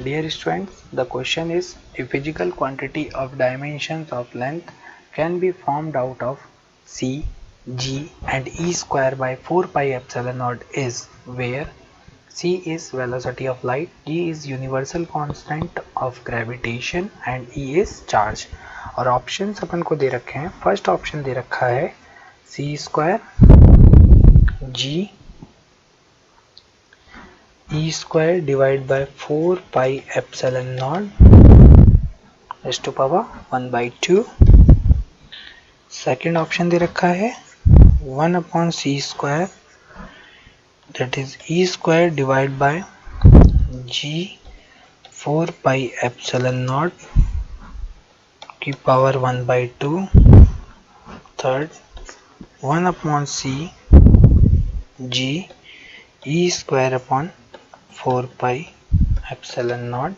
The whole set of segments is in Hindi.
Dear students, the question is a physical quantity of dimensions of length can be formed out of c, g and e square by 4 pi epsilon naught is where c is velocity of light, g is universal constant of gravitation and e is charge। और ऑप्शंस अपन को दे रखे हैं। फर्स्ट ऑप्शन दे रखा है c square, g e square divided by 4 pi epsilon naught raised to power 1 by 2। Second option दे रखा है 1 upon c square that is e square divided by g 4 pi epsilon naught की power 1 by 2। Third 1 upon c g e square upon 4 pi epsilon naught।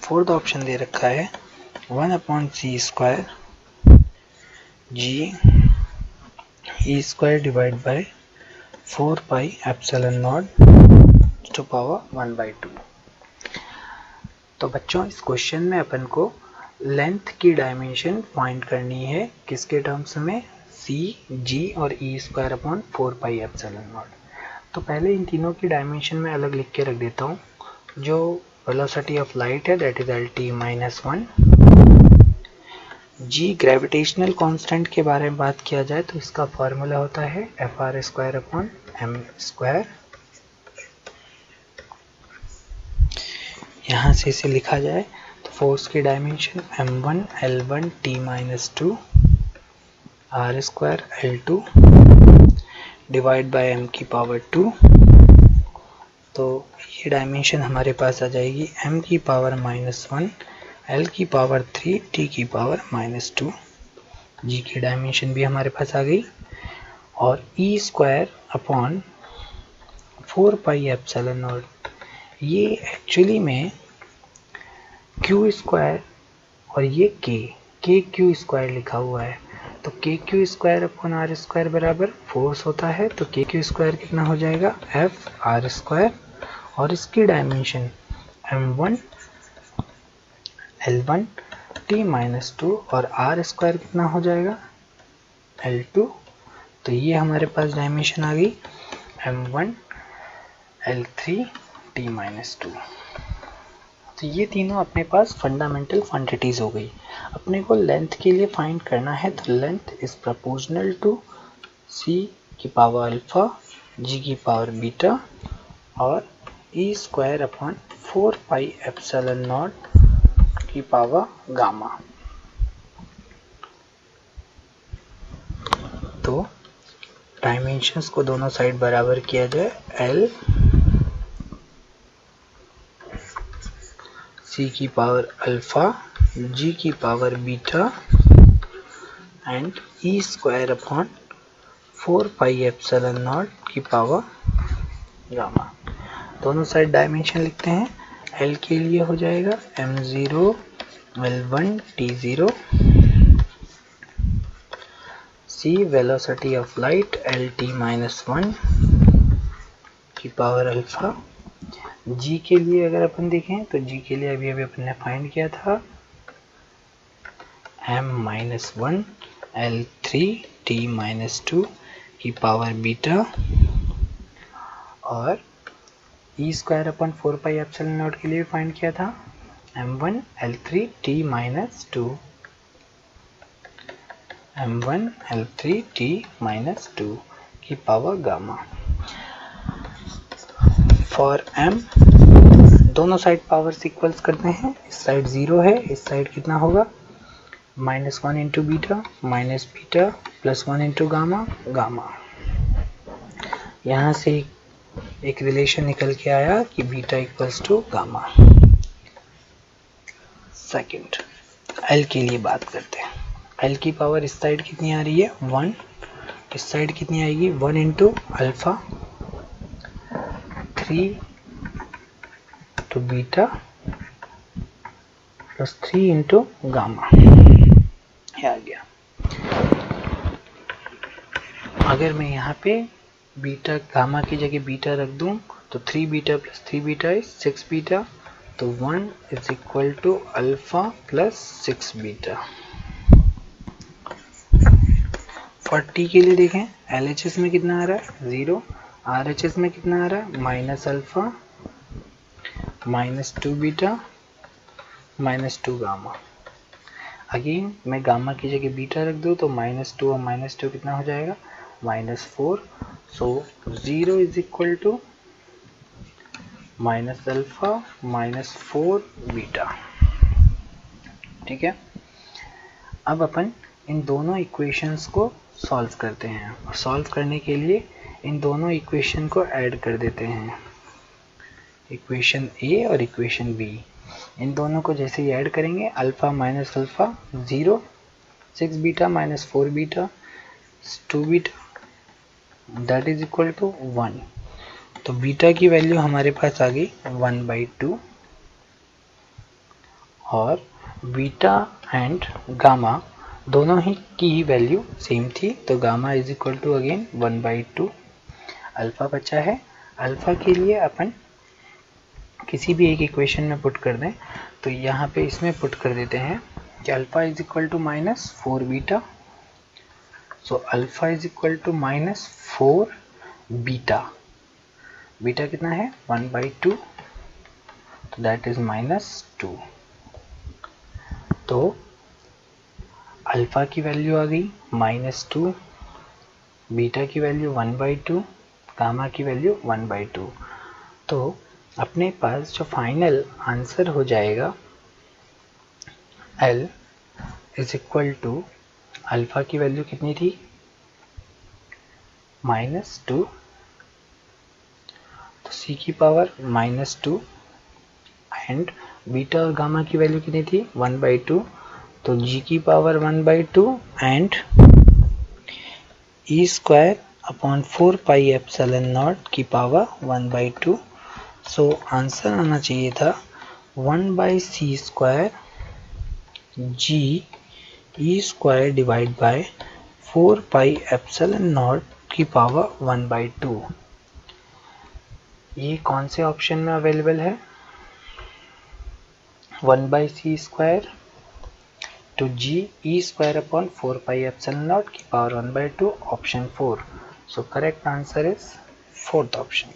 Fourth option दे रखा है 1 upon c square g e square divided by 4 pi epsilon naught to power 1 by 2। तो बच्चों इस क्वेश्चन में अपन को लेंथ की डायमेंशन फाइंड करनी है किसके टर्म्स में, c, g और e square upon 4 pi epsilon not. तो पहले इन तीनों की डायमेंशन में अलग लिख के रख देता हूँ। जो वेलोसिटी ऑफ लाइट है that is LT-1। g gravitational constant के बारे में बात किया जाए तो इसका फॉर्मूला होता है FR square upon m square. यहाँ से इसे लिखा जाए तो फोर्स की dimension m1 L1 T-2 R square L2 divide by m की पावर 2। तो ये डायमेंशन हमारे पास आ जाएगी m की पावर -1 L की पावर 3 T की पावर -2। g की डायमेंशन भी हमारे पास आ गई और e square upon 4 pi epsilon not ये एक्चुअली में q स्क्वायर और ये k q स्क्वायर लिखा हुआ है। तो K q square upon R square बराबर फोर्स होता है। तो के क्यू स्क्वायर कितना हो जाएगा एफ आर स्क्वायर और इसकी डायमेंशन m1 L1 T-2 और आर स्क्वायर कितना हो जाएगा L2। तो ये हमारे पास डायमेंशन आ गई m1 L3 T-2। तो ये तीनों अपने पास फंडामेंटल क्वांटिटीज हो गई। अपने को लेंथ के लिए फाइंड करना है तो length is proportional to c की पावर अल्फा, g की पावर बीटा और e square upon 4 pi epsilon nought की पावर गामा। तो डायमेंशंस को दोनों साइड बराबर किया जाए l c की पावर अल्फा, g की power beta and e square upon 4 pi epsilon nought की पावर गामा। दोनों साइड डायमेंशन लिखते हैं। l के लिए हो जाएगा m0 L1 T0, c velocity of light LT-1 की पावर अल्फा। g के लिए अगर अपन देखें तो g के लिए अभी अपन ने फाइंड किया था m-1 L3 T-2 की पावर बीटा और e square upon 4 pi epsilon not के लिए फाइंड किया था m1 L3 T-2 m1 L3 T-2 की पावर गामा। फॉर m दोनों साइड पावर इक्वल्स करते हैं। इस साइड 0 है, इस साइड कितना होगा -1 into beta minus beta plus 1 into gamma gamma. यहाँ से एक रिलेशन निकल के आया कि beta equals to gamma. Second L के लिए बात करते हैं। L की पावर इस साइड कितनी आ रही है 1, इस साइड कितनी आएगी 1 into alpha 3 to beta plus 3 into gamma. आ गया। अगर मैं यहाँ पे बीटा गामा की जगह बीटा रख दूं तो 3 beta plus 3 beta is 6 beta तो 1 is equal to alpha plus 6 beta. For T के लिए देखें, LHS में कितना आ रहा है 0, RHS में कितना आ रहा है minus alpha minus 2 beta minus 2 gamma. Again मैं गामा की जगह बीटा रख दूँ तो -2 और -2 कितना हो जाएगा -4। So 0 is equal to minus alpha minus 4 beta. ठीक है, अब अपन इन दोनों इक्वेशंस को सॉल्व करते हैं और सॉल्व करने के लिए इन दोनों इक्वेशन को ऐड कर देते हैं, इक्वेशन ए और इक्वेशन बी। इन दोनों को जैसे ही ऐड करेंगे alpha minus alpha 0, 6 beta minus 4 beta 2 beta that is equal to 1। तो बीटा की वैल्यू हमारे पास आ गई 1/2 और बीटा एंड गामा दोनों ही की वैल्यू सेम थी, तो gamma is equal to again 1/2। Alpha बचा है, अल्फा के लिए अपन किसी भी एक इक्वेशन में पुट कर दें, तो यहाँ पे इसमें पुट कर देते हैं कि alpha is equal to -4 beta. So alpha is equal to -4 beta. Beta कितना है 1/2, तो दैट इज -2। तो अल्फा की वैल्यू आ गई -2, बीटा की वैल्यू 1/2, गामा की वैल्यू 1/2। तो अपने पास जो फाइनल आंसर हो जाएगा L is equal to alpha की वैल्यू कितनी थी -2, तो C की पावर -2 एंड बीटा और गामा की वैल्यू कितनी थी 1/2, तो G की power 1/2 and E² upon 4 pi epsilon nought की पावर 1/2। सो आंसर आना चाहिए था 1/c² G E² divide by 4 pi epsilon nought की पावर 1/2। ये कौन से ऑप्शन में अवेलेबल है 1/c² to G E² upon 4 pi epsilon naught की power 1/2 option 4। So correct answer is fourth option.